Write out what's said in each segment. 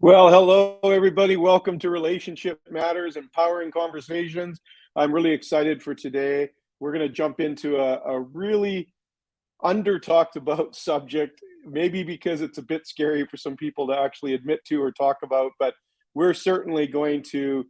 Well, hello, everybody. Welcome to Relationship Matters, Empowering Conversations. I'm really excited for today. We're going to jump into a really under talked about subject, maybe because it's a bit scary for some people to actually admit to or talk about, but we're certainly going to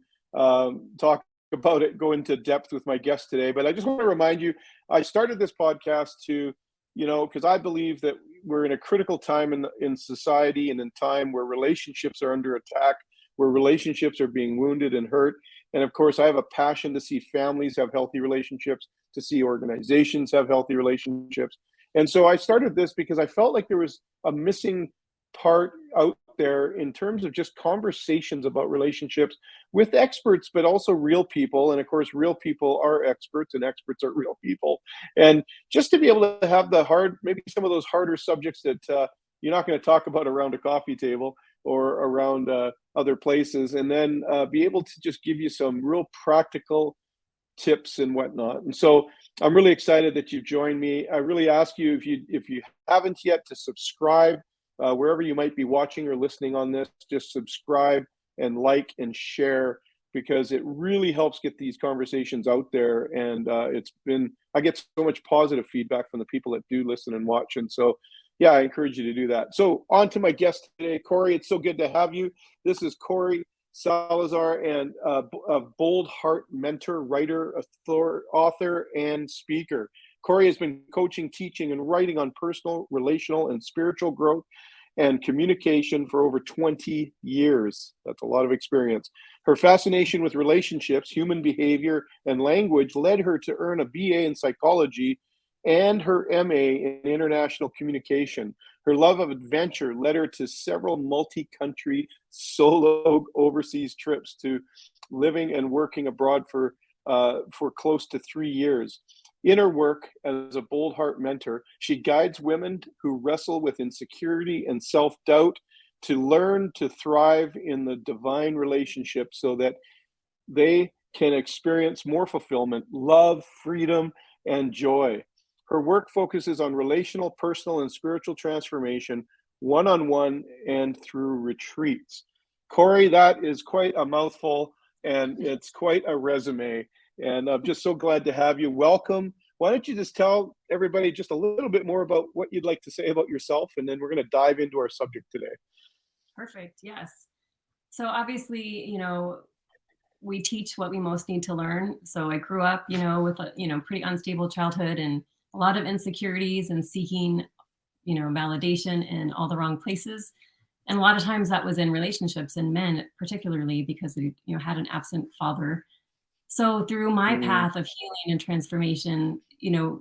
talk about it, go into depth with my guest today. But I just want to remind you, I started this podcast to, because I believe that we're in a critical time in society and in time where relationships are under attack, where relationships are being wounded and hurt. And of course, I have a passion to see families have healthy relationships, to see organizations have healthy relationships. And so I started this because I felt like there was a missing part out there in terms of just conversations about relationships with experts, but also real people. And of course, real people are experts and experts are real people. And just to be able to have maybe some of those harder subjects that you're not going to talk about around a coffee table or around other places, and then be able to just give you some real practical tips and whatnot. And so I'm really excited that you've joined me. I really ask you, if you haven't yet, to subscribe wherever you might be watching or listening on this. Just subscribe and like and share, because it really helps get these conversations out there. And I get so much positive feedback from the people that do listen and watch. And so, yeah, I encourage you to do that. So on to my guest today, Kori. It's so good to have you. This is Kori Salazar, and a bold heart mentor, writer, author, and speaker. Kori has been coaching, teaching, and writing on personal, relational, and spiritual growth and communication for over 20 years. That's a lot of experience. Her fascination with relationships, human behavior, and language led her to earn a BA in psychology and her MA in international communication. Her love of adventure led her to several multi-country solo overseas trips, to living and working abroad for close to 3 years. In her work as a bold heart mentor, she guides women who wrestle with insecurity and self-doubt to learn to thrive in the divine relationship so that they can experience more fulfillment, love, freedom, and joy. Her work focuses on relational, personal, and spiritual transformation, one-on-one and through retreats. Kori, that is quite a mouthful, and it's quite a resume. And I'm just so glad to have you. Welcome. Why don't you just tell everybody just a little bit more about what you'd like to say about yourself, and then we're going to dive into our subject today. Perfect. Yes. So obviously, we teach what we most need to learn. So I grew up, with a, pretty unstable childhood and a lot of insecurities and seeking, validation in all the wrong places. And a lot of times that was in relationships, and men particularly, because they, had an absent father. So through my path of healing and transformation,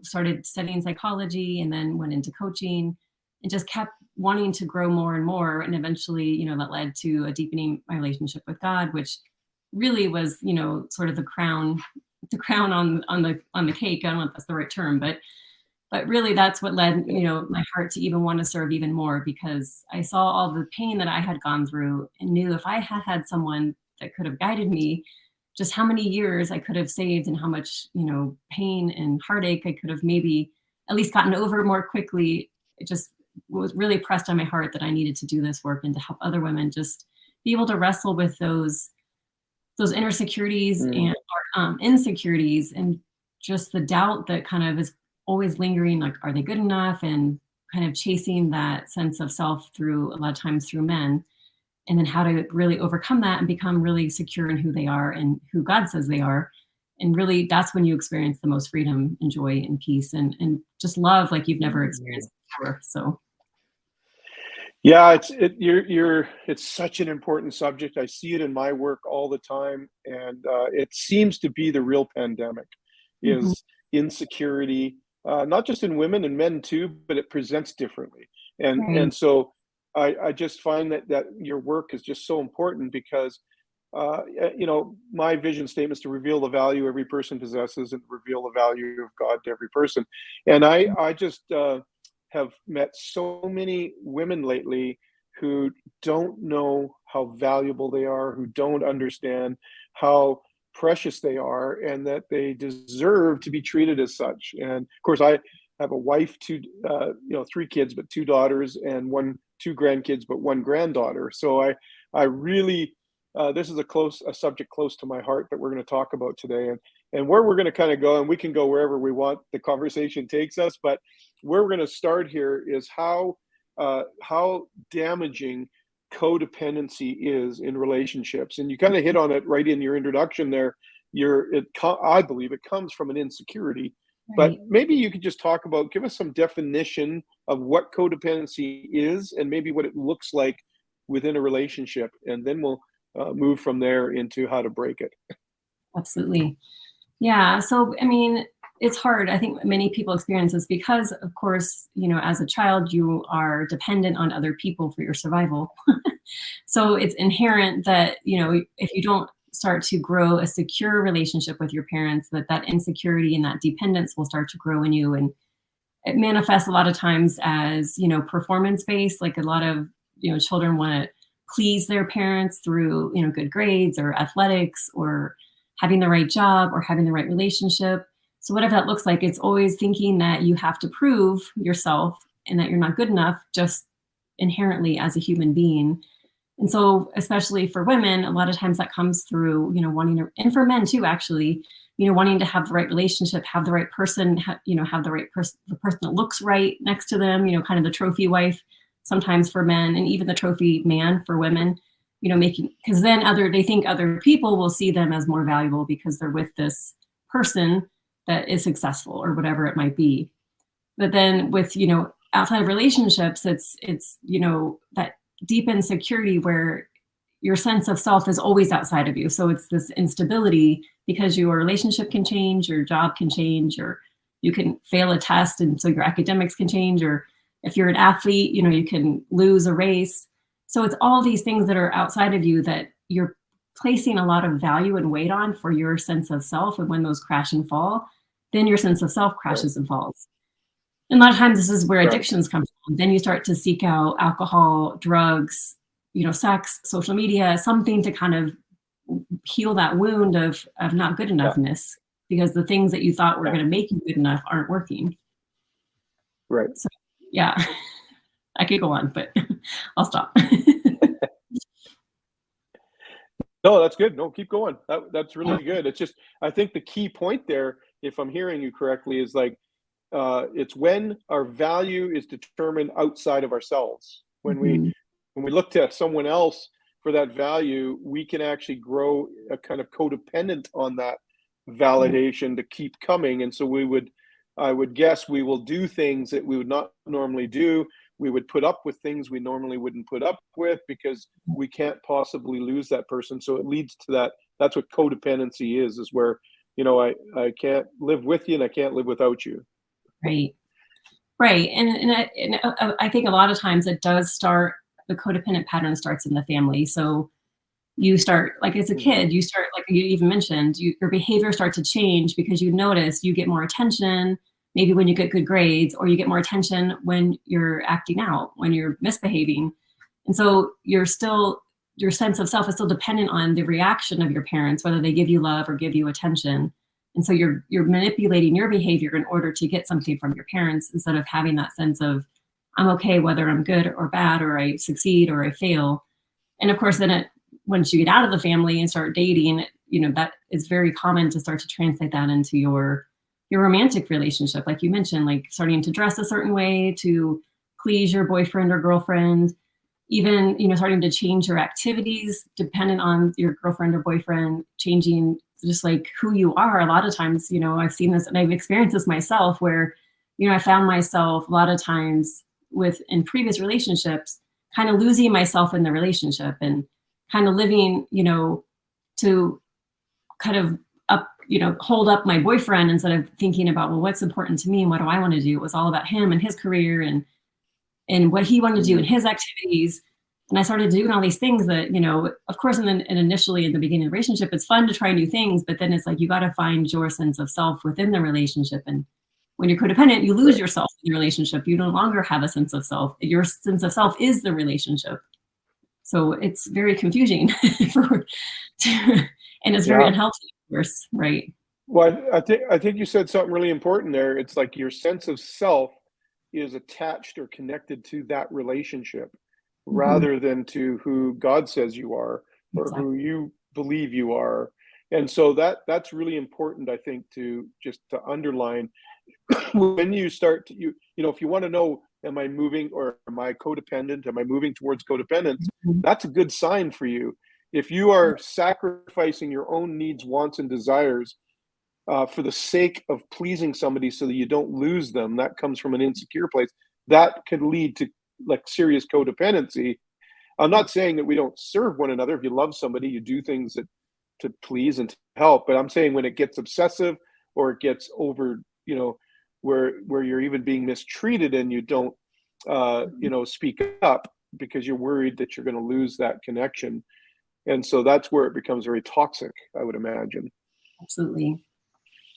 started studying psychology and then went into coaching and just kept wanting to grow more and more. And eventually, that led to a deepening my relationship with God, which really was, sort of the crown on the cake. I don't know if that's the right term, but really that's what led, my heart to even want to serve even more, because I saw all the pain that I had gone through and knew if I had had someone that could have guided me, just how many years I could have saved and how much, pain and heartache I could have maybe at least gotten over more quickly. It just was really pressed on my heart that I needed to do this work and to help other women just be able to wrestle with those inner securities and insecurities, and just the doubt that kind of is always lingering, like, are they good enough? And kind of chasing that sense of self through, a lot of times through men. And then how to really overcome that and become really secure in who they are and who God says they are. And really, that's when you experience the most freedom and joy and peace and just love like you've never experienced before. So, yeah, it's such an important subject. I see it in my work all the time, and it seems to be the real pandemic is insecurity, not just in women and men too, but it presents differently. And so I just find that your work is just so important because, my vision statement is to reveal the value every person possesses and reveal the value of God to every person. And I just have met so many women lately who don't know how valuable they are, who don't understand how precious they are, and that they deserve to be treated as such. And of course, I have a wife, 3 kids, but 2 daughters, and 2 grandkids, but 1 granddaughter. So I really, this is a subject close to my heart that we're going to talk about today, and where we're going to kind of go, and we can go wherever we want the conversation takes us, but where we're going to start here is how damaging codependency is in relationships. And you kind of hit on it right in your introduction there. I believe it comes from an insecurity, but Right. maybe you could just give us some definition of what codependency is and maybe what it looks like within a relationship, and then we'll move from there into how to break it. Absolutely. Yeah. So, I mean, it's hard. I think many people experience this because, of course, as a child, you are dependent on other people for your survival. So it's inherent that, if you don't start to grow a secure relationship with your parents, that insecurity and that dependence will start to grow in you. And it manifests a lot of times as, performance based. Like a lot of, children want to please their parents through, good grades or athletics or having the right job or having the right relationship. So whatever that looks like, it's always thinking that you have to prove yourself and that you're not good enough just inherently as a human being. And so, especially for women, a lot of times that comes through, wanting to, and for men too, actually, wanting to have the right relationship, have the right person, have the right person, the person that looks right next to them, kind of the trophy wife, sometimes for men, and even the trophy man for women, because then they think other people will see them as more valuable because they're with this person that is successful or whatever it might be. But then with, outside of relationships, it's, that deep insecurity where your sense of self is always outside of you. So it's this instability because your relationship can change, your job can change, or you can fail a test. And so your academics can change, or if you're an athlete, you can lose a race. So it's all these things that are outside of you that you're placing a lot of value and weight on for your sense of self. And when those crash and fall, then your sense of self crashes and falls. And a lot of times this is where Right. addictions come from. Then you start to seek out alcohol, drugs, sex, social media, something to kind of heal that wound of not good Yeah. enoughness, because the things that you thought were Yeah. going to make you good enough aren't working. Right. So yeah, I could go on, but I'll stop. No, that's good. No, keep going. That's really good. It's just, I think the key point there, if I'm hearing you correctly, is like, it's when our value is determined outside of ourselves. Mhm. When we look to someone else for that value, we can actually grow a kind of codependent on that Right. validation to keep coming. And so I would guess we will do things that we would not normally do. We would put up with things we normally wouldn't put up with because we can't possibly lose that person. So it leads to that. That's what codependency is where, I can't live with you and I can't live without you. Right. Right. And I think a lot of times it does start, the codependent pattern starts in the family. So you start, like as a Mhm. kid, you start, like you even mentioned, your behavior starts to change because you notice you get more attention, maybe when you get good grades, or you get more attention when you're acting out, when you're misbehaving. And so your sense of self is still dependent on the reaction of your parents, whether they give you love or give you attention. And so you're manipulating your behavior in order to get something from your parents instead of having that sense of, I'm okay whether I'm good or bad, or I succeed or I fail. And of course, then once you get out of the family and start dating, that is very common to start to translate that into your romantic relationship. Like you mentioned, like starting to dress a certain way to please your boyfriend or girlfriend, even, starting to change your activities dependent on your girlfriend or boyfriend, changing just like who you are. A lot of times, I've seen this and I've experienced this myself where, I found myself a lot of times in previous relationships, kind of losing myself in the relationship and kind of living, to kind of hold up my boyfriend instead of thinking about, well, what's important to me and what do I want to do? It was all about him and his career and what he wanted to do in Mhm. his activities. And I started doing all these things that, of course, and initially in the beginning of the relationship, it's fun to try new things, but then it's like, you got to find your sense of self within the relationship. And when you're codependent, you lose Right. yourself in the relationship. You no longer have a sense of self. Your sense of self is the relationship. So it's very confusing for, and it's very Yeah. unhealthy, of course, right? Well, I think you said something really important there. It's like your sense of self is attached or connected to that relationship. Mhm. rather than to who God says you are or who Exactly. you believe you are. And so that's really important, I think, to just to underline when you start to, if you want to know, am I moving or am I codependent? Am I moving towards codependence? Mhm. That's a good sign for you. If you are sacrificing your own needs, wants, and desires for the sake of pleasing somebody so that you don't lose them, that comes from an insecure place. That could lead to like serious codependency. I'm not saying that we don't serve one another. If you love somebody, you do things that to please and to help. But I'm saying when it gets obsessive or it gets over, where you're even being mistreated and you don't, speak up because you're worried that you're going to lose that connection. And so that's where it becomes very toxic, I would imagine. Absolutely.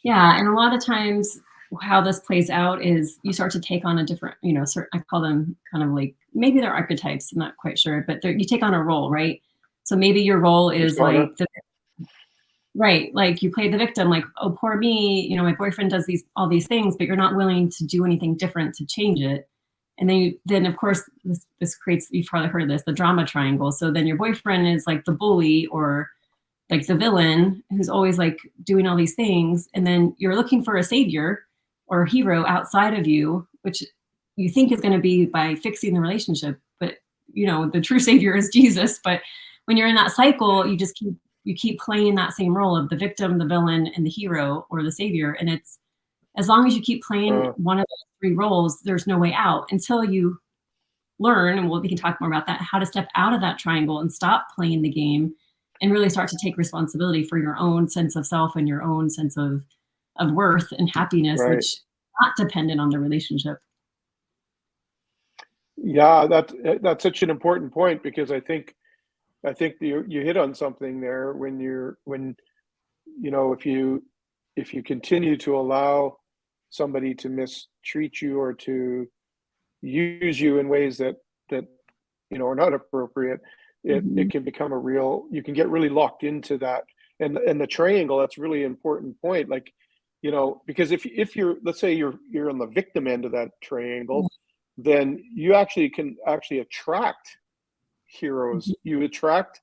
Yeah, and a lot of times how this plays out is you start to take on a different, I call them kind of like maybe they're archetypes. I'm not quite sure, but you take on a role, right? So maybe your role is Persona. like the right, like you play the victim, like oh poor me, my boyfriend does all these things, but you're not willing to do anything different to change it. And then of course this creates, you've probably heard this, the drama triangle. So then your boyfriend is like the bully or like the villain who's always like doing all these things, and then you're looking for a savior or a hero outside of you, which you think is going to be by fixing the relationship, but the true savior is Jesus. But when you're in that cycle, you keep playing that same role of the victim, the villain, and the hero or the savior. And it's, as long as you keep playing Uh, one of those three roles, there's no way out until you learn, and we can talk more about that, how to step out of that triangle and stop playing the game and really start to take responsibility for your own sense of self and your own sense of worth and happiness, right. which not dependent on the relationship. Yeah, that's such an important point because I think you hit on something there when if you continue to allow somebody to mistreat you or to use you in ways that are not appropriate, it Mhm. can become you can get really locked into that. And the triangle, that's really important point. Like, because if you're, let's say you're on the victim end of that Yeah. triangle, then you actually can actually attract heroes. Mhm. You attract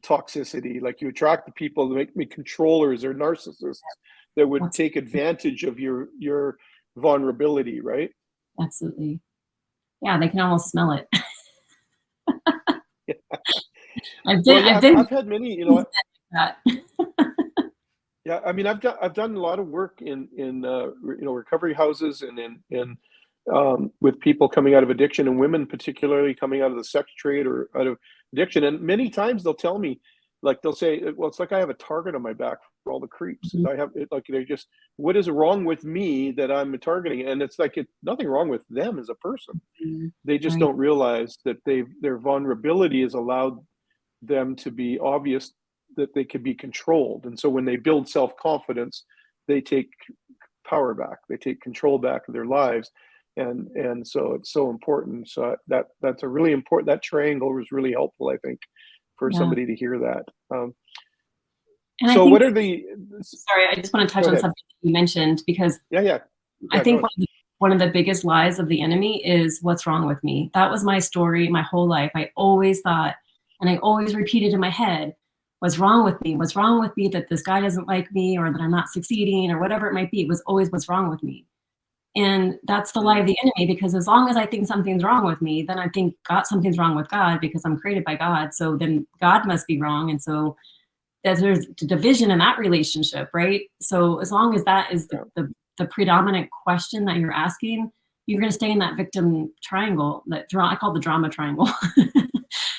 toxicity, like you attract the people that make me controllers or narcissists that would Abs- take advantage of your vulnerability, right? Absolutely. Yeah, they can almost smell it. Well, yeah, I've I've, been I've had many, that. yeah, I mean, I've done a lot of work in recovery houses and in with people coming out of addiction and women particularly coming out of the sex trade or out of addiction. And many times they'll tell me, like they'll say, well, it's like I have a target on my back for all the creeps. Mhm. I have it, like they just, what is wrong with me that I'm targeting? And it's like nothing wrong with them as a person. Mhm. They just Right. don't realize that their vulnerability has allowed them to be obvious that they can be controlled. And so when they build self-confidence, they take power back, they take control back of their lives. And so it's so important. So that's a really important, that triangle was really helpful, I think, for Yeah. somebody to hear that. And I So think, what are the sorry, I just want to touch go on ahead. something you mentioned, because Yeah, yeah, I yeah, go think ahead. one of the biggest lies of the enemy is what's wrong with me. That was my story my whole life. I always thought, and I always repeated in my head, what's wrong with me? What's wrong with me that this guy doesn't like me or that I'm not succeeding or whatever it might be? It was always what's wrong with me. And that's the lie Mm, of the enemy, because as long as I think something's wrong with me, then I think something's wrong with God because I'm created by God. So then God must be wrong. And so there's division in that relationship, right? So as long as that is yeah, the predominant question that you're asking, you're going to stay in that victim triangle, I call the drama triangle.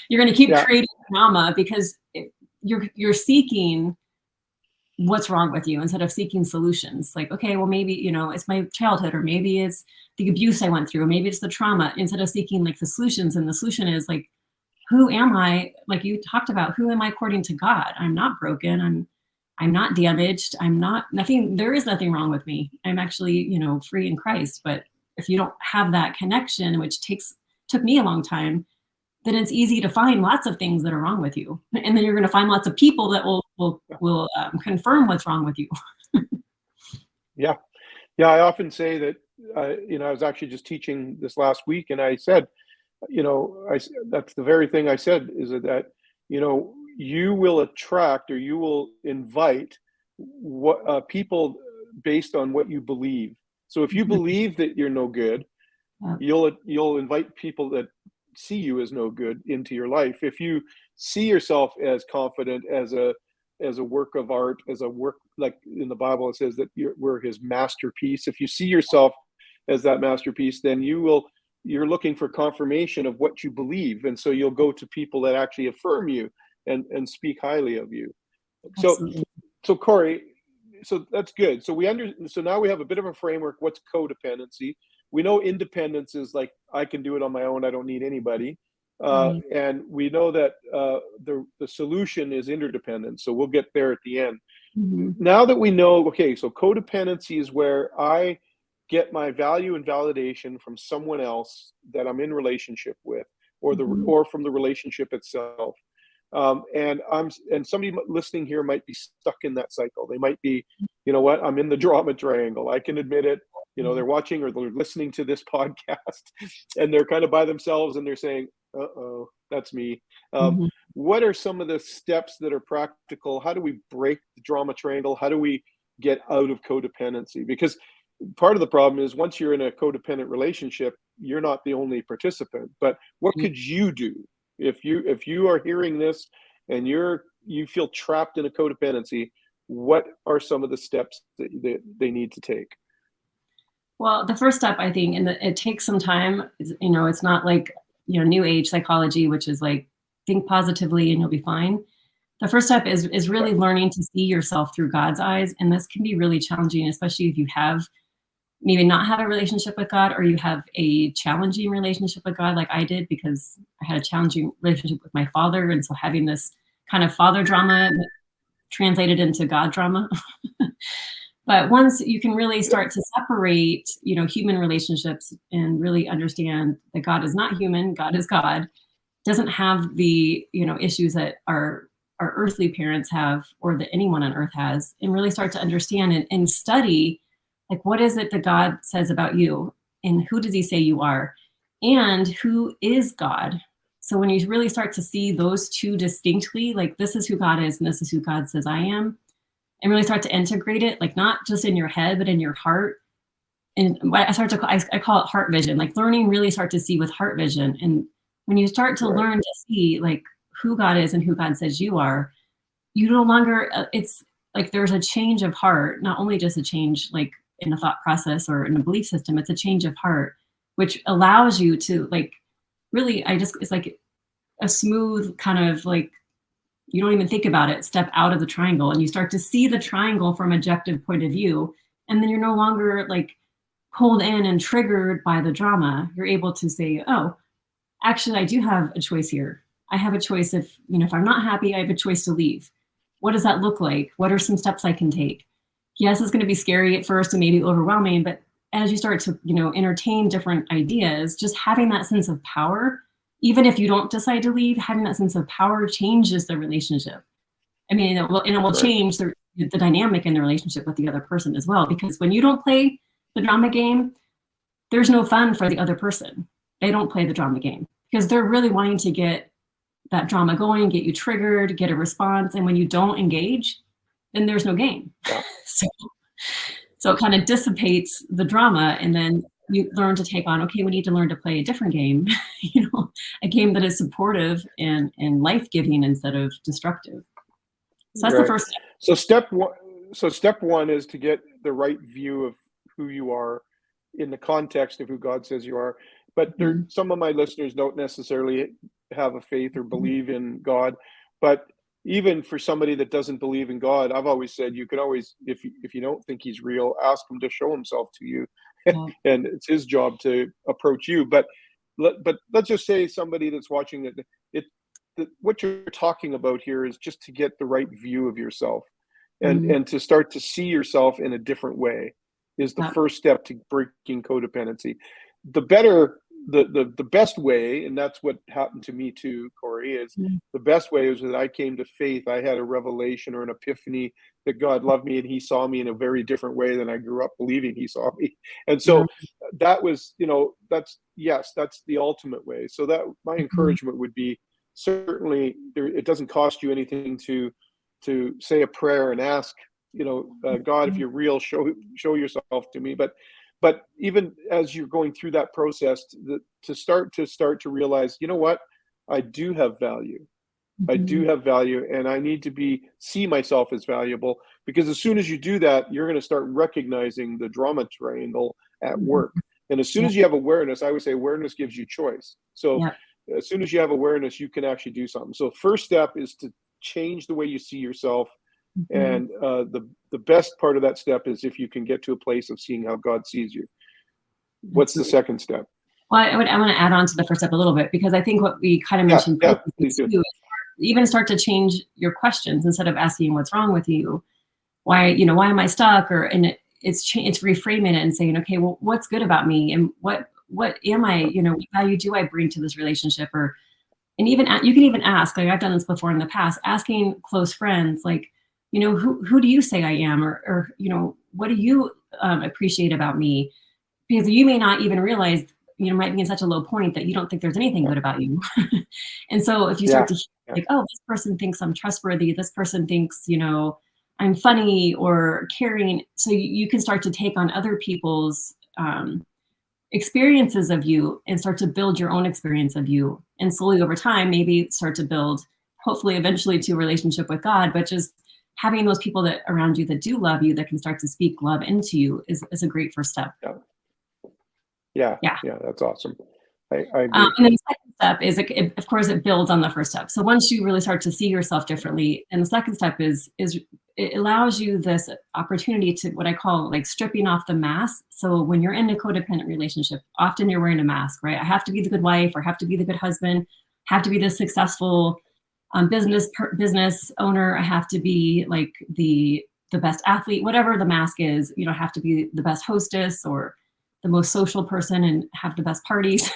You're going to keep yeah, creating drama because you're seeking what's wrong with you instead of seeking solutions. Like, okay, well maybe it's my childhood, or maybe it's the abuse I went through, or maybe it's the trauma. Instead of seeking like the solutions, and the solution is like, who am I? Like you talked about, who am I according to God? I'm not broken. I'm not damaged. I'm not nothing. There is nothing wrong with me. I'm actually, free in Christ. But if you don't have that connection, which took me a long time, then it's easy to find lots of things that are wrong with you, and then you're going to find lots of people that will confirm what's wrong with you. yeah. Yeah, I often say that, I was actually just teaching this last week, and I said, that's the very thing I said, is that, you will attract, or you will invite what people based on what you believe. So if you Mhm. believe that you're no good, Yeah. you'll invite people that see you as no good into your life. If you see yourself as confident, as a work of art, as a work, like in the Bible it says that we're his masterpiece. If you see yourself as that masterpiece, then you're looking for confirmation of what you believe, and so you'll go to people that actually affirm you and speak highly of you. So Absolutely. so Kori, so that's good. So now we have a bit of a framework. What's codependency? We know independence is like, I can do it on my own. I don't need anybody. Right. And we know that the solution is interdependence. So we'll get there at the end. Mhm. Now that we know, okay, so codependency is where I get my value and validation from someone else that I'm in relationship with, Mhm. or from the relationship itself. And somebody listening here might be stuck in that cycle. They might be, you know what, I'm in the drama triangle. I can admit it. Yeah. They're watching or they're listening to this podcast, and they're kind of by themselves, and they're saying, "Uh-oh, that's me." Um, Mhm. what are some of the steps that are practical? How do we break the drama triangle? How do we get out of codependency? Because part of the problem is, once you're in a codependent relationship, you're not the only participant. But what Mm. could you do if you are hearing this and you feel trapped in a codependency? What are some of the steps that they need to take? Well, the first step, I think, and it takes some time, it's not like, new age psychology, which is like, think positively and you'll be fine. The first step is Yeah, really learning to see yourself through God's eyes, and this can be really challenging, especially if you have maybe not had a relationship with God, or you have a challenging relationship with God like I did, because I had a challenging relationship with my father, and so having this kind of father drama translated into God drama. But once you can really yeah, start to separate, human relationships, and really understand that God is not human, God is God, doesn't have the, issues that our earthly parents have, or that anyone on earth has, and really start to understand and study, like, what is it that God says about you, and who does he say you are, and who is God. So when you really start to see those two distinctly, like, this is who God is and this is who God says I am, and really start to integrate it, like, not just in your head, but in your heart. And what I start to call, I call it heart vision, like learning, really start to see with heart vision. And when you start to right, learn to see, like, who God is and who God says you are, you no longer, it's like there's a change of heart, not only just a change like in a thought process or in a belief system, it's a change of heart, which allows you to, like, really, it's like a smooth kind of, like, you don't even think about it, step out of the triangle, and you start to see the triangle from an objective point of view. And then you're no longer like pulled in and triggered by the drama. You're able to say, oh, actually, I do have a choice here. I have a choice. If I'm not happy, I have a choice to leave. What does that look like? What are some steps I can take? Yes, it's going to be scary at first and maybe overwhelming, but as you start to, entertain different ideas, just having that sense of power, even if you don't decide to leave, having that sense of power changes the relationship. I mean, it will right, change the dynamic in the relationship with the other person as well. Because when you don't play the drama game, there's no fun for the other person. They don't play the drama game because they're really wanting to get that drama going, get you triggered, get a response. And when you don't engage, then there's no game. yeah. so, so it kind of dissipates the drama. And then you learn to take on, okay, we need to learn to play a different game, a game that is supportive and life-giving instead of destructive. So that's the Right. first step. So step one is to get the right view of who you are in the context of who God says you are. But Mhm. some of my listeners don't necessarily have a faith or believe in God. But even for somebody that doesn't believe in God, I've always said, you can always, if you don't think he's real, ask him to show himself to you. Yeah. And it's his job to approach you. But let's just say somebody that's watching it, what you're talking about here is just to get the right view of yourself, and Mhm. to start to see yourself in a different way is the Yeah. first step to breaking codependency. The better, the best way, and that's what happened to me too, Kori, is Mhm. the best way is that I came to faith. I had a revelation or an epiphany that God loved me and he saw me in a very different way than I grew up believing he saw me. And Yeah. so that was, that's, yes, that's the ultimate way. So that my Mhm. encouragement would be, certainly there, it doesn't cost you anything to say a prayer and ask, God, if Mhm. you're real, show yourself to me. But even as you're going through that process, to realize, you know what, I do have value. I do Mhm. have value, and I need to see myself as valuable, because as soon as you do that, you're going to start recognizing the drama triangle at Mhm. work. And as soon Yeah. as you have awareness, I would say awareness gives you choice. So Yeah. as soon as you have awareness, you can actually do something. So first step is to change the way you see yourself. Mhm. And the best part of that step is if you can get to a place of seeing how God sees you. What's the Absolutely. second step? Well, I want to add on to the first step a little bit, because I think what we kind of Yeah, mentioned yeah, previously please do. too is even start to change your questions instead of asking what's wrong with you. Why am I stuck? Or and it's reframing it and saying, okay, well, what's good about me, and what am I? What value do I bring to this relationship? Or and even you can even ask, like I've done this before in the past, asking close friends, like, who do you say I am, or what do you appreciate about me? Because you may not even realize, might be in such a low point that you don't think there's anything Yeah, good about you. And so if you start yeah, to hear, yeah, like, oh, this person thinks I'm trustworthy, this person thinks, I'm funny or caring, so you can start to take on other people's experiences of you and start to build your own experience of you. And slowly over time, maybe start to build, hopefully eventually, to a relationship with God. But just having those people that around you that do love you, that can start to speak love into you, is a great first step. yeah, yeah, Yeah. yeah. That's awesome. I agree. And then the second step is, of course, it builds on the first step. So once you really start to see yourself differently, and the second step is it allows you this opportunity to, what I call, like, stripping off the mask. So when you're in a codependent relationship, often you're wearing a mask, right? I have to be the good wife, or have to be the good husband, have to be the successful business owner. I have to be like the best athlete, whatever the mask is. Have to be the best hostess, or the most social person, and have the best parties.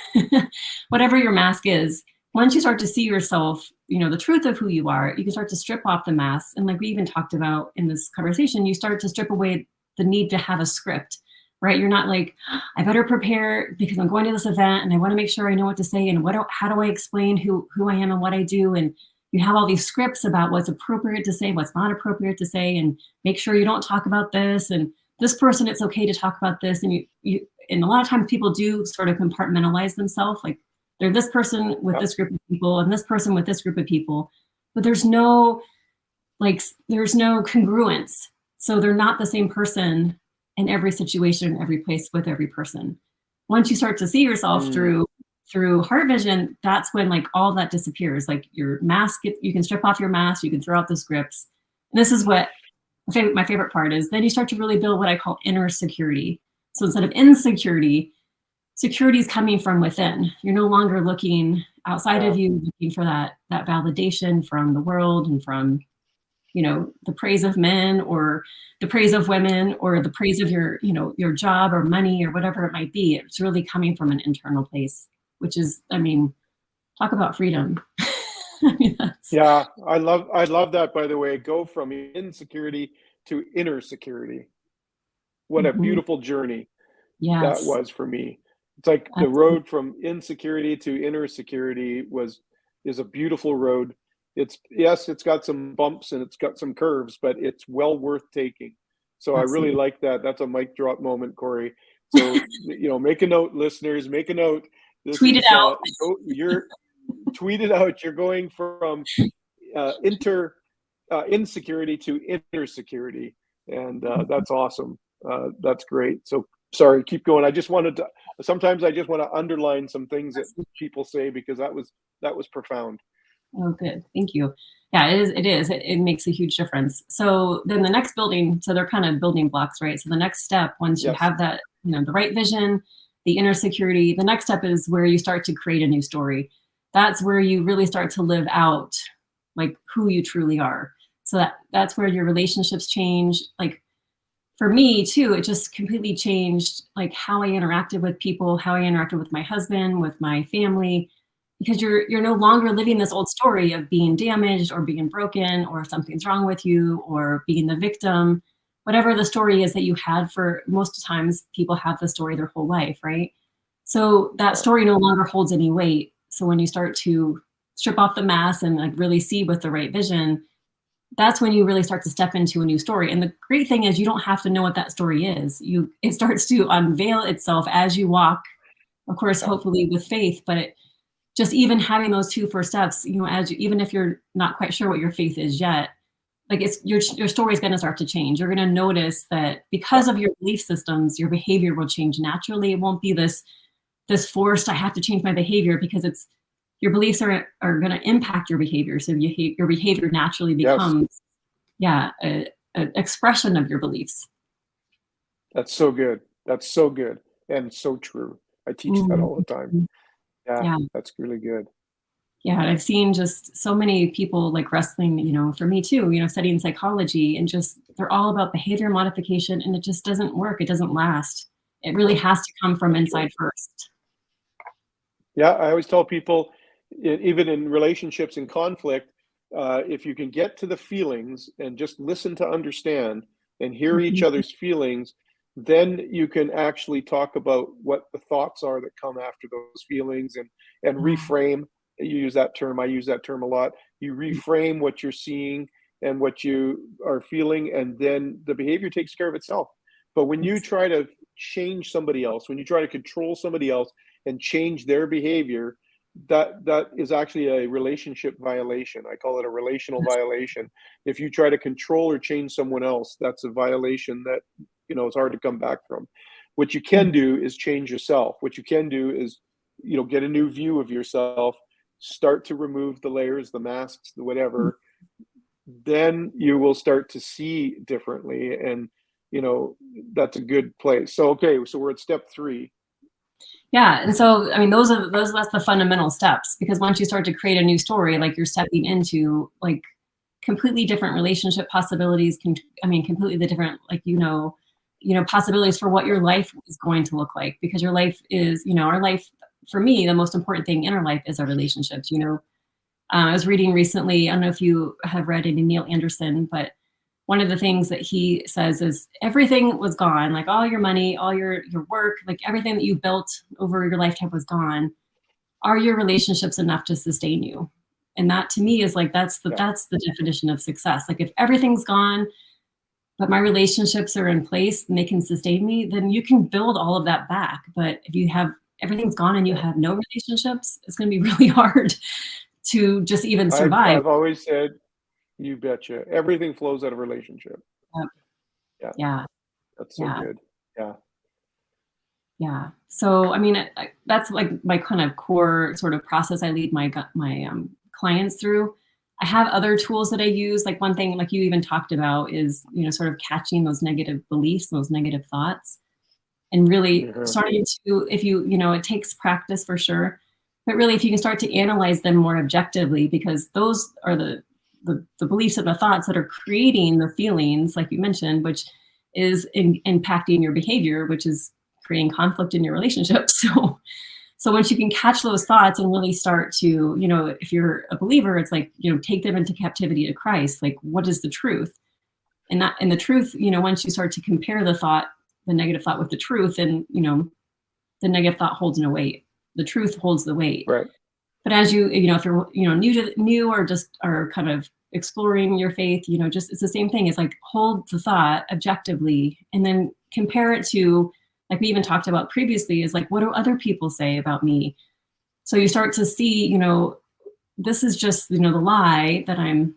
Whatever your mask is, once you start to see yourself, the truth of who you are, you can start to strip off the mask. And like we even talked about in this conversation, you start to strip away the need to have a script, right? You're not like, I better prepare because I'm going to this event and I want to make sure I know what to say, and how do I explain who I am and what I do. And you have all these scripts about what's appropriate to say, what's not appropriate to say, and make sure you don't talk about this, and this person, it's okay to talk about this. And and a lot of times people do sort of compartmentalize themselves, like they're this person with Yeah. this group of people and this person with this group of people, but there's no, like, there's no congruence. So they're not the same person in every situation, every place, with every person. Once you start to see yourself Mm, through heart vision, that's when, like, all that disappears. Like, your mask, you can strip off your mask, you can throw out the scripts. And this is what my favorite part is. Then you start to really build what I call inner security. So instead of insecurity, security is coming from within. You're no longer looking outside yeah. of you, looking for that validation from the world, and from, the praise of men, or the praise of women, or the praise of your job or money or whatever it might be. It's really coming from an internal place, which is, I mean, talk about freedom. I mean, that's Yeah, I love that, by the way. Go from insecurity to inner security. What a mhm. beautiful journey that Yes, was for me. It's like the absolutely. road from insecurity to inner security is a beautiful road. It's, yes, it's got some bumps and it's got some curves, but it's well worth taking. So I really Absolutely. like that. That's a mic drop moment, Corey. So, make a note, listeners, make a note. This Tweet it is out. you're tweet it out. You're going from inter insecurity to inner security, and that's awesome. That's great. So sorry, keep going. I just wanted to. Sometimes I just want to underline some things that people say, because that was profound. Oh, good. Thank you. Yeah, it is. It is. It makes a huge difference. So then the next building, so they're kind of building blocks, right? So the next step, once you Yes. have that, the right vision, the inner security, the next step is where you start to create a new story. That's where you really start to live out, like, who you truly are. So that's where your relationships change. Like, for me too, it just completely changed, like, how I interacted with people, how I interacted with my husband, with my family, because you're no longer living this old story of being damaged or being broken or something's wrong with you or being the victim. whatever the story is that you had. For most times people have the story their whole life, right? So that story no longer holds any weight. So when you start to strip off the mask and like really see with the right vision, that's when you really start to step into a new story. And the great thing is you don't have to know what that story is. It starts to unveil itself as you walk, of course, hopefully with faith, but just even having those two first steps, even if you're not quite sure what your faith is yet, like your story is going to start to change. You're going to notice that because of your belief systems, your behavior will change naturally. It won't be this forced, I have to change my behavior, because it's your beliefs are going to impact your behavior. So your behavior naturally Yes, becomes, an expression of your beliefs. that's so good. That's so good and so true. I teach that all the time. Mhm. Yeah, Yeah. that's really good. Yeah. And I've seen just so many people like wrestling, for me too, studying psychology, and just they're all about behavior modification, and it just doesn't work. It doesn't last. It really has to come from That's right. inside first. Yeah, I always tell people, even in relationships and conflict, if you can get to the feelings and just listen to understand and hear each Mhm. other's feelings, then you can actually talk about what the thoughts are that come after those feelings, and Yeah. reframe. You use that term. I use that term a lot. You reframe what you're seeing and what you are feeling, and then the behavior takes care of itself. But when you Yes. try to change somebody else, when you try to control somebody else and change their behavior, that is actually a relationship violation. I call it a relational Yes. violation. If you try to control or change someone else, that's a violation that is hard to come back from. What you can Mhm. do is change yourself. What you can do is get a new view of yourself, start to remove the layers, the masks, the whatever. Then you will start to see differently, and you know that's a good place. So okay, so we're at step 3. Yeah, and so I mean, that's the fundamental steps, because once you start to create a new story, like you're stepping into like completely different relationship possibilities. I mean, completely the different, like possibilities for what your life is going to look like, because your life is, our life. For me, the most important thing in our life is our relationships. I was reading recently. I don't know if you have read any Neil Anderson, but one of the things that he says is everything was gone, like all your money, all your work, like everything that you built over your lifetime was gone. Are your relationships enough to sustain you? And that to me is like Yeah, that's the definition of success. Like if everything's gone, but my relationships are in place and they can sustain me, then you can build all of that back. But if you have everything's gone and you yeah. have no relationships, it's going to be really hard to just even I've survive. I've always said, you betcha, everything flows out of relationship. Yep. Yeah, Yeah. that's so Yeah. good. Yeah, Yeah. So, I mean, that's like my kind of core sort of process I lead my clients through. I have other tools that I use. Like one thing, like you even talked about, is sort of catching those negative beliefs, those negative thoughts, and really uh starting to, if it takes practice for sure, but really, if you can start to analyze them more objectively, because those are the beliefs and the thoughts that are creating the feelings, like you mentioned, which is impacting your behavior, which is creating conflict in your relationship. So once you can catch those thoughts and really start to, if you're a believer, it's like, take them into captivity to Christ. Like, what is the truth? And the truth, once you start to compare the negative thought with the truth, and, the negative thought holds no weight. The truth holds the weight. right. But as if you're, new or just are kind of exploring your faith, just it's the same thing. It's like hold the thought objectively and then compare it to, like we even talked about previously, is like, what do other people say about me? So you start to see, this is just, the lie that I'm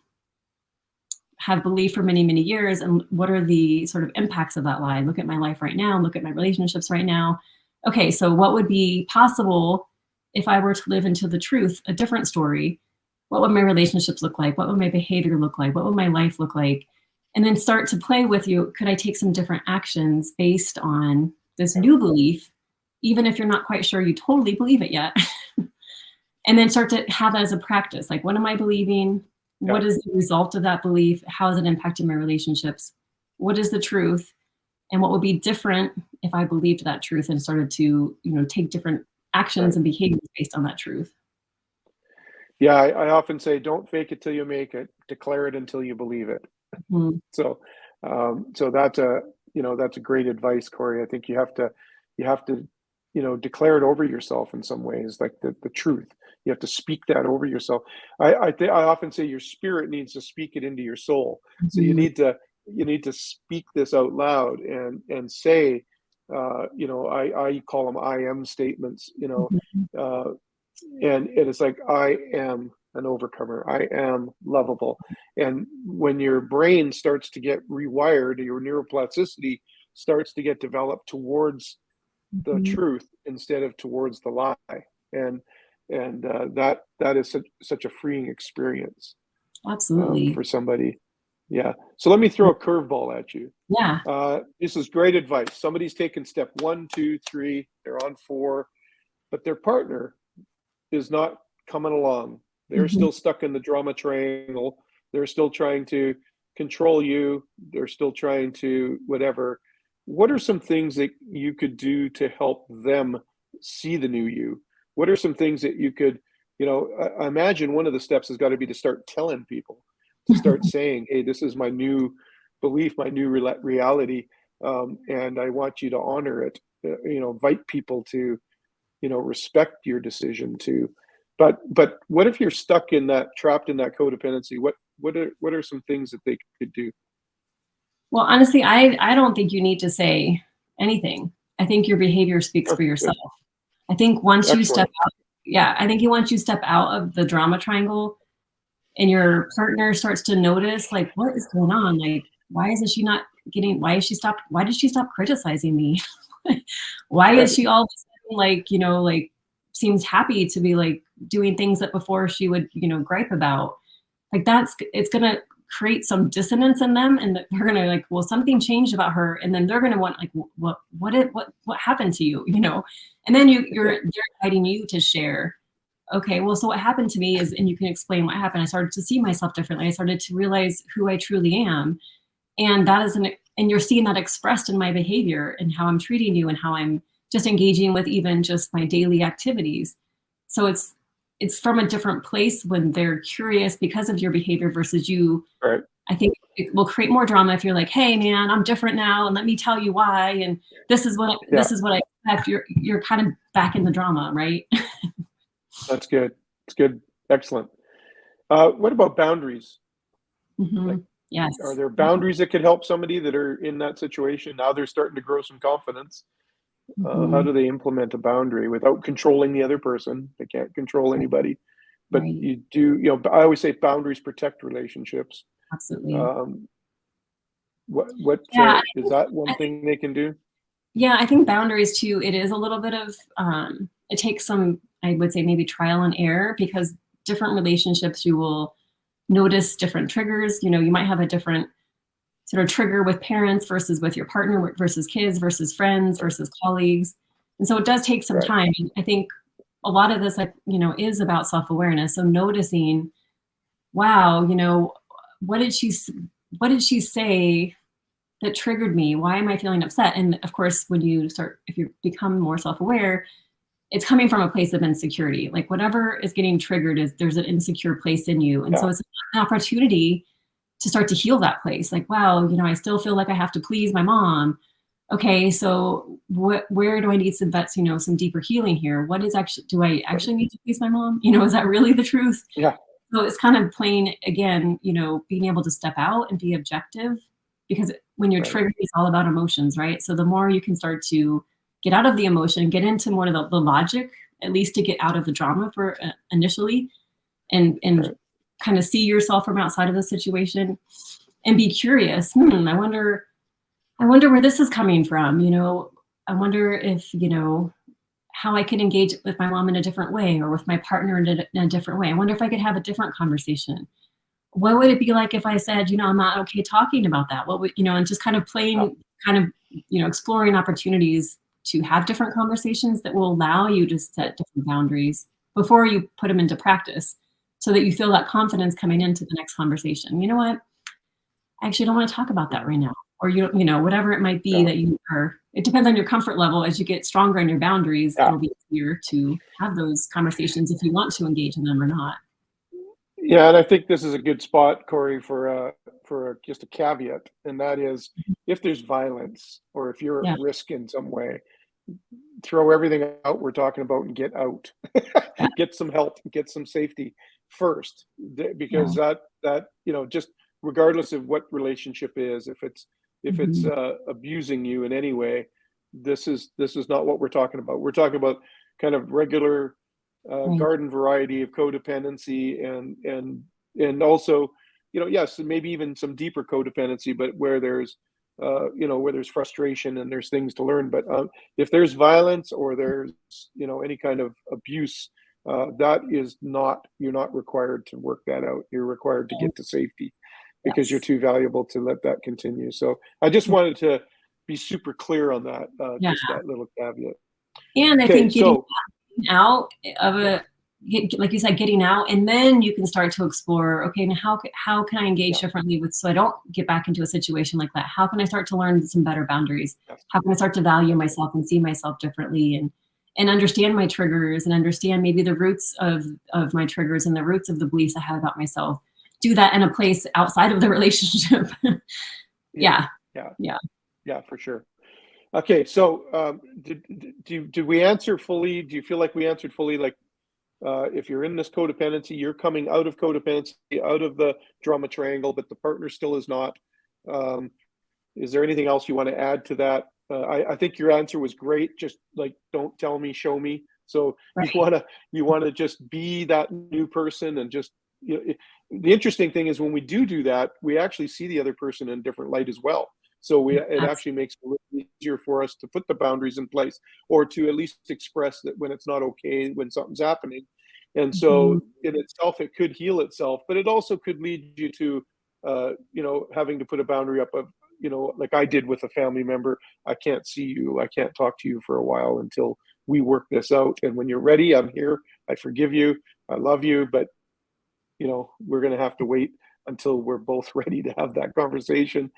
have believed for many, many years. And what are the sort of impacts of that lie? Look at my life right now, look at my relationships right now. Okay, so what would be possible if I were to live into the truth, a different story? What would my relationships look like? What would my behavior look like? What would my life look like? And then start to play with, could I take some different actions based on this Yeah, new belief, even if you're not quite sure you totally believe it yet? And then start to have that as a practice. Like, what am I believing? yeah, What is the result of that belief? How is it impacting my relationships? What is the truth? And what would be different if I believed that truth and started to, take different actions right. and behaviors based on that truth? Yeah, I often say, don't fake it till you make it. Declare it until you believe it. Mhm. So So that's that's a great advice, Corey. I think you have to declare it over yourself in some ways, like the truth. You have to speak that over yourself. I often say your spirit needs to speak it into your soul. So Mhm. you need to speak this out loud and say, I call them I am statements. Mhm. Uh, and it's like, I am an overcomer, I am lovable. And when your brain starts to get rewired, your neuroplasticity starts to get developed towards the Mhm. truth instead of towards the lie. And that is such a freeing experience Absolutely. for somebody. Yeah, so let me throw a curveball at you. Yeah. This is great advice. Somebody's taken step 1, 2, 3, they're on 4, but their partner is not coming along. They're Mhm. still stuck in the drama triangle. They're still trying to control you. They're still trying to whatever. What are some things that you could do to help them see the new you? What are some things that you could, I imagine one of the steps has got to be to start telling people, to start saying, hey, this is my new belief, my new reality, and I want you to honor it. Invite people to respect your decision to. But what if you're stuck in that, trapped in that codependency? What are some things that they could do? Well, honestly, I don't think you need to say anything. I think your behavior speaks Oh, for good. yourself. I think once you step Excellent. out, yeah, I think once you step out of the drama triangle and your partner starts to notice, like, what is going on? Like, why did she stop criticizing me? Why is Right. she all of a sudden like, like seems happy to be like doing things that before she would, gripe about? Like it's gonna create some dissonance in them, and they're gonna like, well, something changed about her, and then they're gonna want like, what happened to you, And then Yeah. they're inviting you to share. Okay, well, so what happened to me is, and you can explain what happened. I started to see myself differently. I started to realize who I truly am, and and you're seeing that expressed in my behavior and how I'm treating you and how I'm just engaging with even just my daily activities. So it's from a different place when they're curious because of your behavior versus you. Right. I think it will create more drama if you're like, hey man, I'm different now and let me tell you why, and Yeah. this is what I expect. You're kind of back in the drama, right? That's good. It's good. Excellent. What about boundaries? Like, are Yes. there boundaries that could help somebody that are in that situation? Now they're starting to grow some confidence. How Mhm. do they implement a boundary without controlling the other person? They can't control Right, anybody, but right. you do. I always say boundaries protect relationships. Absolutely. Um, what Yeah, is that I one think thing they can do? yeah, I think boundaries too, it is a little bit of, it takes some, I would say maybe trial and error because different relationships you will notice different triggers. You might have a different sort of trigger with parents versus with your partner versus kids versus friends Right. versus colleagues. And so it does take some Right. time. And I think a lot of this, like, is about self-awareness. So noticing, wow, what did she s- what did she say that triggered me? Why am I feeling upset? And of course, if you become more self-aware, it's coming from a place of insecurity. Like whatever is getting triggered is there's an insecure place in you. And Yeah. so it's an opportunity to start to heal that place. Like, wow, I still feel like I have to please my mom. Okay, so where do I need some deeper healing here? Do I Right. actually need to please my mom? Is that really the truth? Yeah. So it's kind of playing again, being able to step out and be objective because when you're Right. triggered, it's all about emotions, right? So the more you can start to get out of the emotion, get into more of the logic, at least to get out of the drama for initially, and Right. kind of see yourself from outside of the situation and be curious. I wonder where this is coming from. I wonder if how I could engage with my mom in a different way or with my partner in a different way. I wonder if I could have a different conversation. What would it be like if I said, I'm not okay talking about that? What would, and just kind of Yeah. playing, kind of, exploring opportunities to have different conversations that will allow you to set different boundaries before you put them into practice so that you feel that confidence coming into the next conversation. You know what? I actually don't want to talk about that Mhm. right now. Or whatever it might be Yeah. that you are. It depends on your comfort level. As you get stronger in your boundaries, Yeah. it'll be easier to have those conversations if you want to engage in them or not. Yeah, and I think this is a good spot, Corey, for just a caveat, and that is if there's violence or if you're Yeah. at risk in some way, throw everything out we're talking about and get out. Yeah. Get some help, get some safety first, because Yeah. that just regardless of what relationship is, if it's Mhm. abusing you in any way, this is not what we're talking about. We're talking about kind of regular Right. garden variety of codependency, and also, yes, maybe even some deeper codependency, but where there's where there's frustration and there's things to learn. But if there's violence or there's any kind of abuse, that is not you're not required to work that out. You're required to get to safety because you're Yes. too valuable to let that continue. So I just wanted to be super clear on that, Yeah. just that little caveat. And I Okay, think getting so out of yeah, like you said, getting out, and then you can start to explore, okay, now how can I engage yeah, differently with, so I don't get back into a situation like that? How can I start to learn some better boundaries? yes, How can I start to value right, myself and see myself differently, and understand my triggers, and understand maybe the roots of my triggers and the roots of the beliefs I have about myself? Do that in a place outside of the relationship. yeah, Yeah. yeah, Yeah. yeah, for sure. Okay, so did we answer fully? Do you feel like we answered fully? Like, if you're in this codependency, you're coming out of codependency, out of the drama triangle, but the partner still is not. Um, is there anything else you want to add to that? I think your answer was great. Just like, don't tell me, show me. So Right. you wanna just be that new person, and just the interesting thing is when we do that, we actually see the other person in a different light as well. So it That's actually makes it a little easier for us to put the boundaries in place, or to at least express that when it's not okay, when something's happening. And mhm. so in itself, it could heal itself, but it also could lead you to having to put a boundary up of, like I did with a family member. I can't see you. I can't talk to you for a while until we work this out. And when you're ready, I'm here. I forgive you. I love you. But, we're going to have to wait until we're both ready to have that conversation.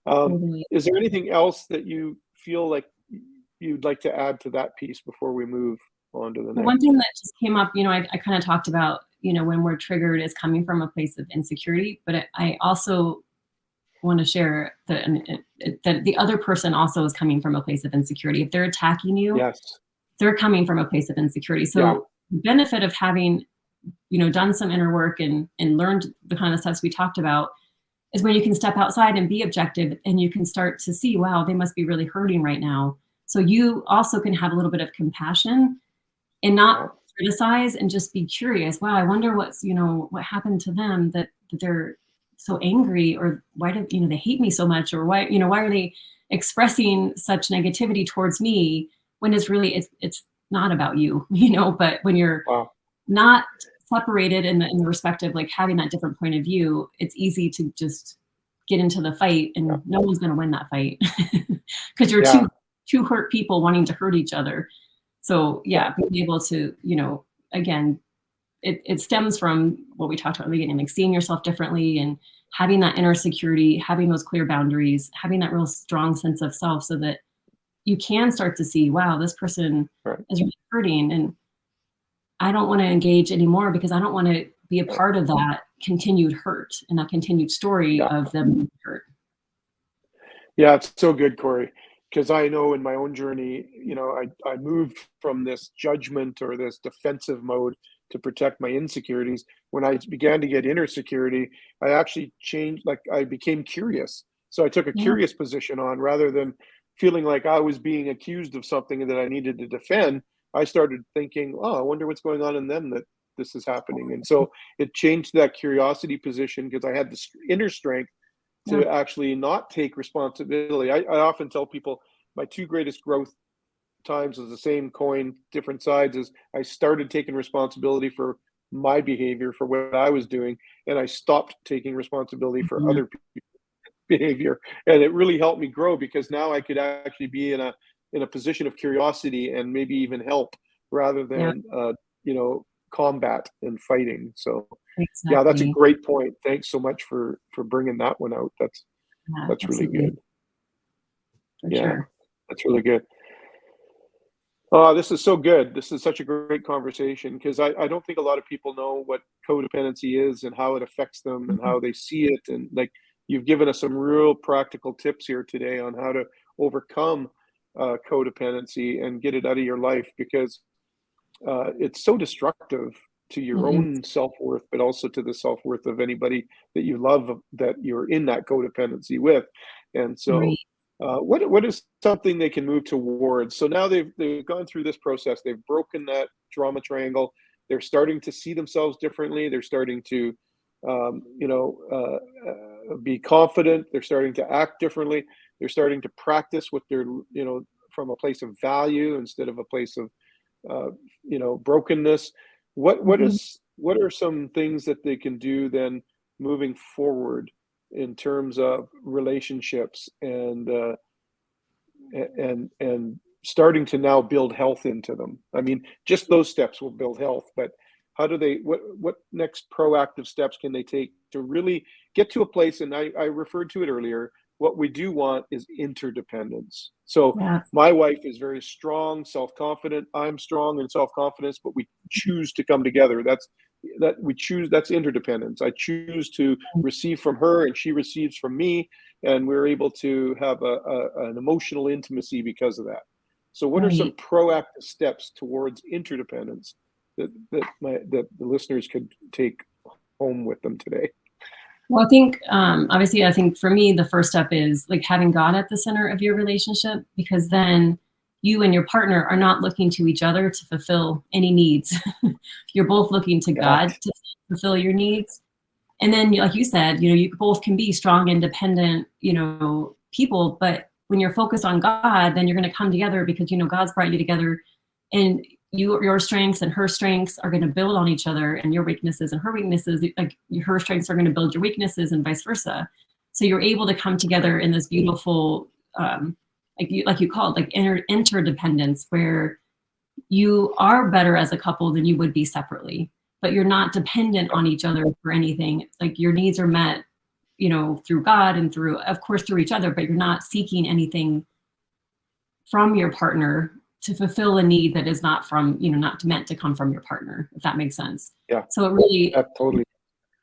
Totally. Is there anything else that you feel like you'd like to add to that piece before we move on to the Well, one next? thing that just came up, I kind of talked about, when we're triggered is coming from a place of insecurity, but I also want to share that the other person also is coming from a place of insecurity. If they're attacking you, Yes. they're coming from a place of insecurity. Yeah. So the benefit of having, done some inner work and learned the kind of steps we talked about is when you can step outside and be objective, and you can start to see, wow, they must be really hurting right now. So you also can have a little bit of compassion and not Yeah. criticize, and just be curious. Wow, I wonder what happened to them that they're so angry, or why do they hate me so much, or why are they expressing such negativity towards me, when it's really it's not about you, but when you're Wow. not separated in the respective, like having that different point of view, it's easy to just get into the fight, Yeah. and no one's going to win that fight because you're Yeah. two hurt people wanting to hurt each other. So Yeah. yeah, being able to, again, it stems from what we talked about in the beginning, like seeing yourself differently, and having that inner security, having those clear boundaries, having that real strong sense of self, so that you can start to see, wow, this person Right. is really hurting, and I don't want to engage anymore, because I don't want to be a Yeah. part of that continued hurt and that continued story Yeah. of them being hurt. Yeah, it's so good, Corey, because I know in my own journey, I moved from this judgment or this defensive mode to protect my insecurities. When I began to get inner security, I actually changed, like I became curious. So I took a Yeah. curious position on rather than feeling like I was being accused of something that I needed to defend. I started thinking, oh, I wonder what's going on in them that this is happening. And so it changed that curiosity position because I had this inner strength Yeah. to actually not take responsibility. I often tell people my two greatest growth times is the same coin, different sides. Is I started taking responsibility for my behavior, for what I was doing, and I stopped taking responsibility for Mhm. other people's behavior. And it really helped me grow because now I could actually be in a position of curiosity and maybe even help rather Yeah, than combat and fighting. So yeah, that's a exactly. great point. Thanks so much for bringing that one out. Yeah, That's really absolutely, good. for Yeah, sure. that's really good. Oh, this is so good. This is such a great conversation because I don't think a lot of people know what codependency is and how it affects them and Mhm. how they see it. And like you've given us some real practical tips here today on how to overcome codependency and get it out of your life because it's so destructive to It your is. own self-worth, but also to the self-worth of anybody that you love that you're in that codependency with. And so, Right. what is something they can move towards? So now they've gone through this process. They've broken that trauma triangle. They're starting to see themselves differently. They're starting to, be confident. They're starting to act differently. They're starting to practice what they're, from a place of value instead of a place of uh, brokenness. Mhm. What are some things that they can do then moving forward in terms of relationships and starting to now build health into them? I mean, just those steps will build health, but how do they what next proactive steps can they take to really get to a place? And I referred to it earlier. What we do want is interdependence. So Yeah. my wife is very strong, self-confident. I'm strong in self-confidence, but we choose to come together. That's interdependence. I choose to receive from her and she receives from me, and we're able to have an emotional intimacy because of that. So what are some Right. proactive steps towards interdependence that the listeners could take home with them today? Well, I think, obviously, I think for me, the first step is like having God at the center of your relationship, because then you and your partner are not looking to each other to fulfill any needs. You're both looking to Yeah, God to fulfill your needs. And then, like you said, you both can be strong, independent, people. But when you're focused on God, then you're going to come together because God's brought you together, and your strengths and her strengths are going to build on each other, and your weaknesses and her weaknesses, like her strengths are going to build your weaknesses, and vice versa. So you're able to come together in this beautiful, like you called, like interdependence, where you are better as a couple than you would be separately, but you're not dependent on each other for anything. Like your needs are met, through God and through, of course, through each other, but you're not seeking anything from your partner to fulfill a need that is not from, not meant to come from your partner, if that makes sense. yeah, So it really, totally.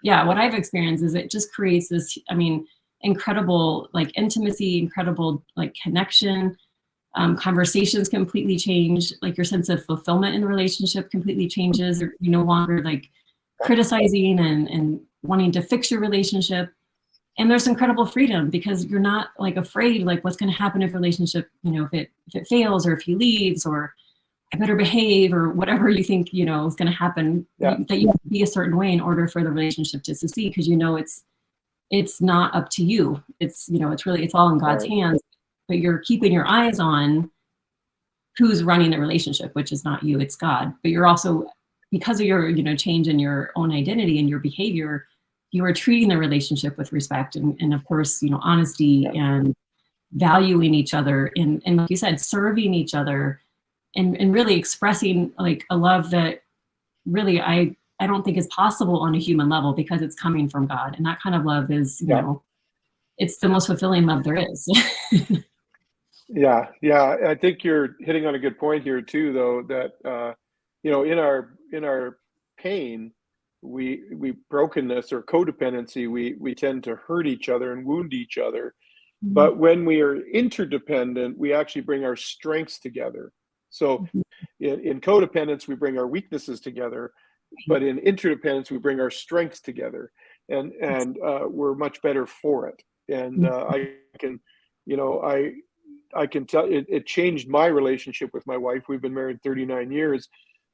yeah, what I've experienced is it just creates this, incredible like intimacy, incredible like connection. Conversations completely change, like your sense of fulfillment in the relationship completely changes. You're no longer like criticizing and wanting to fix your relationship. And there's incredible freedom because you're not like afraid like what's going to happen if relationship, if it fails, or if he leaves, or I better behave, or whatever you think, is going to happen. Yeah, That you have to be a certain way in order for the relationship to succeed, because it's not up to you. It's all in God's right. hands, but you're keeping your eyes on who's running the relationship, which is not you, it's God. But you're also, because of your, change in your own identity and your behavior, you are treating the relationship with respect, and of course, honesty, Yeah, and valuing each other, and like you said, serving each other, and really expressing like a love that really I don't think is possible on a human level, because it's coming from God. And that kind of love is, yeah, it's the most fulfilling love there is. yeah. I think you're hitting on a good point here too, though. That in our pain, we brokenness or codependency, we tend to hurt each other and wound each other. Mhm. But when we are interdependent, we actually bring our strengths together. So in codependence, we bring our weaknesses together, but in interdependence, we bring our strengths together, and we're much better for it. And I can, you know, I can tell it changed my relationship with my wife. We've been married 39 years,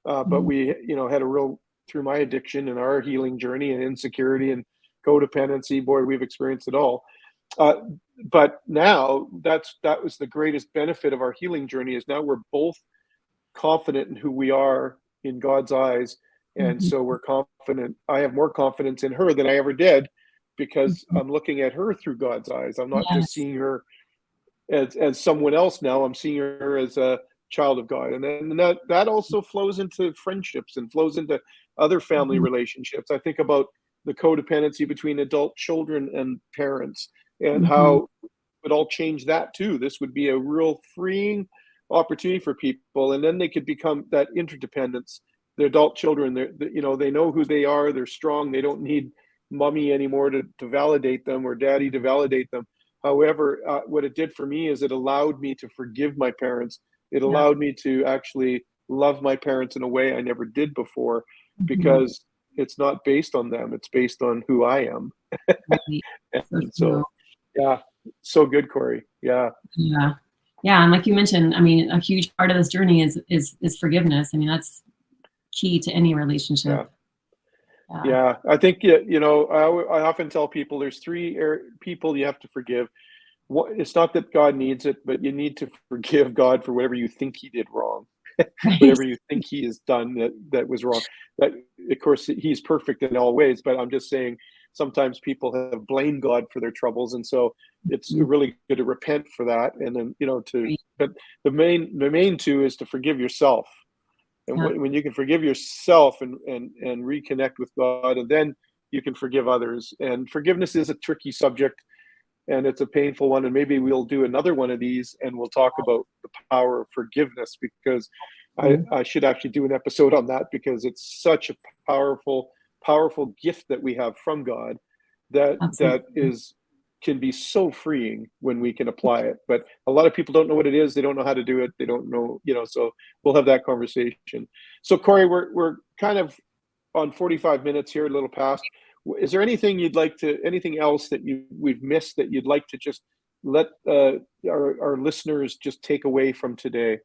but we, had a real through my addiction and our healing journey and insecurity and codependency. Boy, we've experienced it all. Uh, but now that was the greatest benefit of our healing journey is now we're both confident in who we are in God's eyes. And Mhm. so we're confident. I have more confidence in her than I ever did because Mhm. I'm looking at her through God's eyes. I'm not just Yes. seeing her as someone else now. I'm seeing her as a child of God. And then that also flows into friendships and flows into other family Mhm. relationships. I think about the codependency between adult children and parents and Mhm. how it all change that too. This would be a real freeing opportunity for people, and then they could become that interdependence. The adult children, they know who they are, they're strong, they don't need mommy anymore to validate them, or daddy to validate them. However, what it did for me is it allowed me to forgive my parents. It Yeah. allowed me to actually love my parents in a way I never did before, Mhm. because it's not based on them, it's based on who I am. Right. So And true. so, yeah, so good, Kori. Yeah. Yeah. Yeah. And like you mentioned, I mean, a huge part of this journey is forgiveness. I mean, that's key to any relationship. Yeah. Yeah, I think I often tell people there's three people you have to forgive. It's not that God needs it, but you need to forgive God for whatever you think He did wrong, Right. whatever you think He has done that was wrong. That, of course, He's perfect in all ways, but I'm just saying sometimes people have blamed God for their troubles, and so it's Mhm. really good to repent for that, and then Right. but the main two is to forgive yourself. And Yeah. when you can forgive yourself and reconnect with God, and then you can forgive others. And forgiveness is a tricky subject, and it's a painful one. And maybe we'll do another one of these, and we'll talk about the power of forgiveness, because Mhm. I should actually do an episode on that, because it's such a powerful gift that we have from God that Absolutely. can be so freeing when we can apply it. But a lot of people don't know what it is. They don't know how to do it. They don't know, so we'll have that conversation. So Kori, we're kind of on 45 minutes here, a little past. Is there anything else that we've missed that you'd like to just let our listeners just take away from today,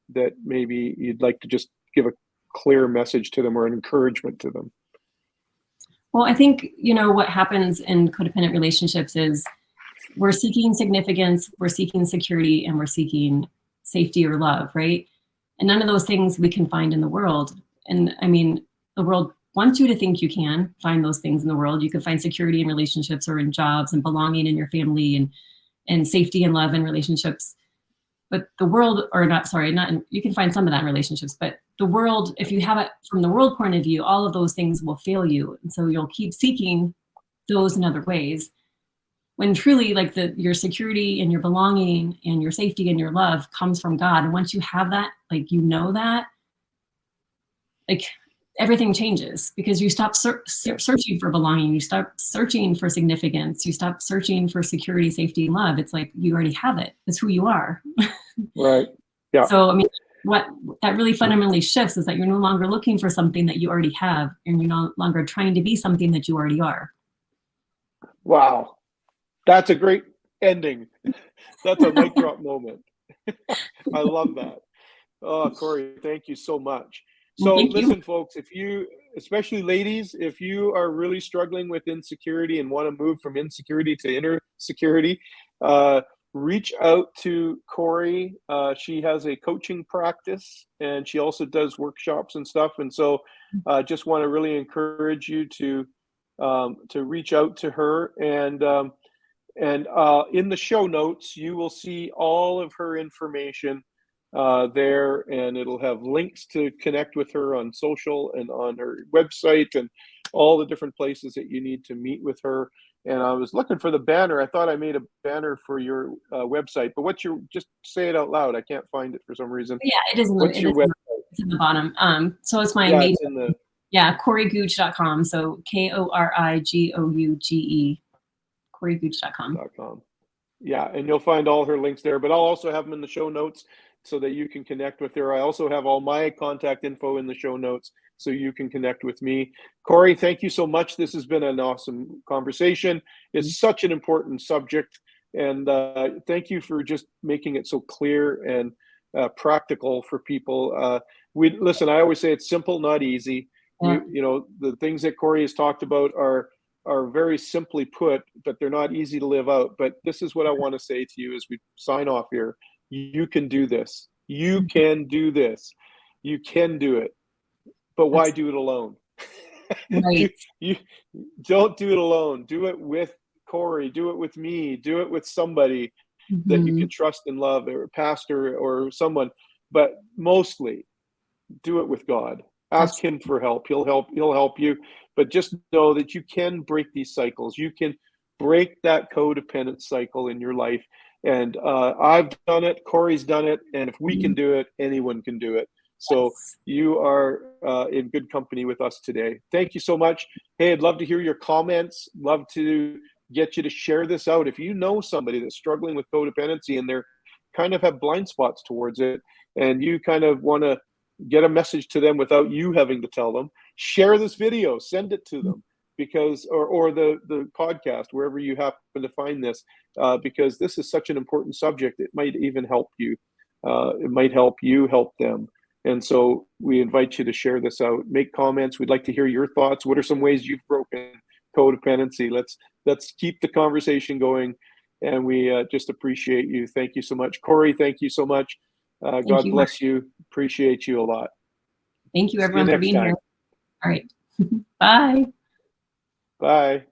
that maybe you'd like to just give a clear message to them, or an encouragement to them? Well, I think, what happens in codependent relationships is we're seeking significance, we're seeking security, and we're seeking safety or love, right? And none of those things we can find in the world. And I mean, the world wants you to think you can find those things in the world. You can find security in relationships, or in jobs, and belonging in your family, and safety and love in relationships. But the world, or not, sorry, not in, you can find some of that in relationships, but the world, if you have it from the world point of view, all of those things will fail you. And so you'll keep seeking those in other ways, when truly, like, your security and your belonging and your safety and your love comes from God. And once you have that, like, that, like, everything changes, because you stop searching for belonging, you stop searching for significance, you stop searching for security, safety, and love. It's like you already have it. It's who you are. Right. Yeah. So I mean, what that really fundamentally shifts is that you're no longer looking for something that you already have, and you're no longer trying to be something that you already are. Wow. That's a great ending. That's a mic drop moment. I love that. Oh, Kori, thank you so much. Well, So thank you. listen, folks, especially ladies, if you are really struggling with insecurity and want to move from insecurity to inner security, uh, reach out to Kori. She has a coaching practice, and she also does workshops and stuff. And so just want to really encourage you to reach out to her. And in the show notes, you will see all of her information there, and it'll have links to connect with her on social and on her website, and all the different places that you need to meet with her. And I was looking for the banner. I thought I made a banner for your website, but just say it out loud. I can't find it for some reason. Yeah, it is in the What's your website? it's in the bottom. So it's my Yeah, main, it's in the yeah, korigooge.com. So KORIGOUGE, korigooge.com. .com. Yeah, and you'll find all her links there, but I'll also have them in the show notes so that you can connect with her. I also have all my contact info in the show notes so you can connect with me. Kori, thank you so much. This has been an awesome conversation. It's such an important subject, and thank you for just making it so clear and practical for people. Listen. I always say it's simple, not easy. Yeah. The things that Kori has talked about are very simply put, but they're not easy to live out. But this is what I want to say to you as we sign off here. You can do this. You can do this. You can do it. But why That's do it alone? right. You don't do it alone. Do it with Kori. Do it with me. Do it with somebody that you Mm-hmm. can trust and love, or a pastor or someone. But mostly, do it with God. Ask Absolutely. him for help. He'll help you. But just know that you can break these cycles. You can break that codependent cycle in your life. And I've done it, Kori's done it, and if we can do it, anyone can do it. So you are in good company with us today. Thank you so much. Hey, I'd love to hear your comments. Love to get you to share this out. If you know somebody that's struggling with codependency and they're kind of have blind spots towards it, and you kind of want to get a message to them without you having to tell them, share this video, send it to them, because or the podcast, wherever you happen to find this, because this is such an important subject. It might even help you. It might help you help them. And so we invite you to share this out, make comments. We'd like to hear your thoughts. What are some ways you've broken codependency? Let's keep the conversation going. And we just appreciate you. Thank you so much. Kori, thank you so much. God bless you. Appreciate you a lot. Thank you, everyone, for being here. All right. Bye. Bye.